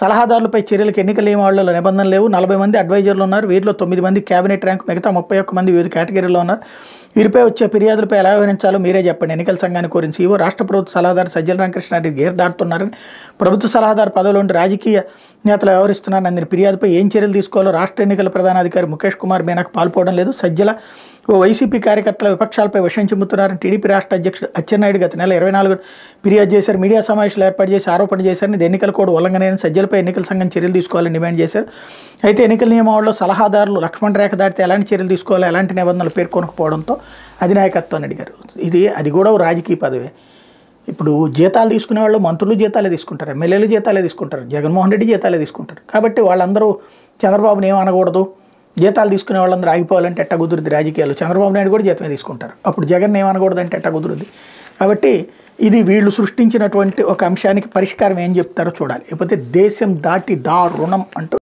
సలహాదారులపై చర్యలకు ఎన్నికల నియమావళిలో నిబంధనలు లేవు. 40 మంది అడ్వైజర్లు ఉన్నారు. వీరిలో 9 మంది కేబినెట్ ర్యాంకు, మిగతా 31 మంది వివిధ కేటగిరీలో ఉన్నారు. వీరిపై వచ్చే ఫిర్యాదులపై ఎలా వ్యవహరించాలో మీరే చెప్పండి. ఎన్నికల సంఘాన్ని కోరిన సీఓ రాష్ట్ర ప్రభుత్వ సలహాదారు సజ్జల రామకృష్ణారెడ్డి గేర్ దాటుతున్నారని, ప్రభుత్వ సలహాదారు పదవిలో ఉండి రాజకీయ నేతలు వ్యవహరిస్తున్నారని అందిన ఫిర్యాదుపై ఏం చర్యలు తీసుకోవాలో రాష్ట్ర ఎన్నికల ప్రధానాధికారి ముఖేష్ కుమార్ మీనాకు పాల్పోవడం లేదు. సజ్జల ఓ వైసీపీ కార్యకర్తల విపక్షాలపై విషయం చిమ్ముతున్నారని టీడీపీ రాష్ట్ర అధ్యక్షుడు అచ్చెన్నాయుడు గత నెల 24 ఫిర్యాదు చేశారు. మీడియా సమావేశాలు ఏర్పాటు చేసి ఆరోపణ చేశారని, ఇది ఎన్నికల కోడ్ ఉల్లంఘనైన సజ్జలపై ఎన్నికల సంఘం చర్యలు తీసుకోవాలని డిమాండ్ చేశారు. అయితే ఎన్నికల నియమావళిలో సలహాదారులు లక్ష్మణ రేఖ దాటితే ఎలాంటి చర్యలు తీసుకోవాలో ఎలాంటి నిబంధనలు పేర్కొనకపోవడంతో అధినాయకత్వాన్ని అడిగారు. అది కూడా రాజకీయ పదవే. ఇప్పుడు జీతాలు తీసుకునే వాళ్ళు మంత్రులు జీతాలే తీసుకుంటారు, ఎమ్మెల్యేలు జీతాలే తీసుకుంటారు, జగన్మోహన్ రెడ్డి జీతాలే తీసుకుంటారు. కాబట్టి వాళ్ళందరూ చంద్రబాబుని ఏమనకూడదు, జీతాలు తీసుకునే వాళ్ళందరూ ఆగిపోవాలంటే ఎట్టా కుదురుద్ది రాజకీయాలు. చంద్రబాబు నాయుడు కూడా జీతమే తీసుకుంటారు, అప్పుడు జగన్ ఏమనకూడదు అంటే ఎట్టా కుదురుద్ది. కాబట్టి ఇది వీళ్ళు సృష్టించినటువంటి ఒక అంశానికి పరిష్కారం ఏం చెప్తారో చూడాలి. లేకపోతే దేశం దాటి దారుణం అంటూ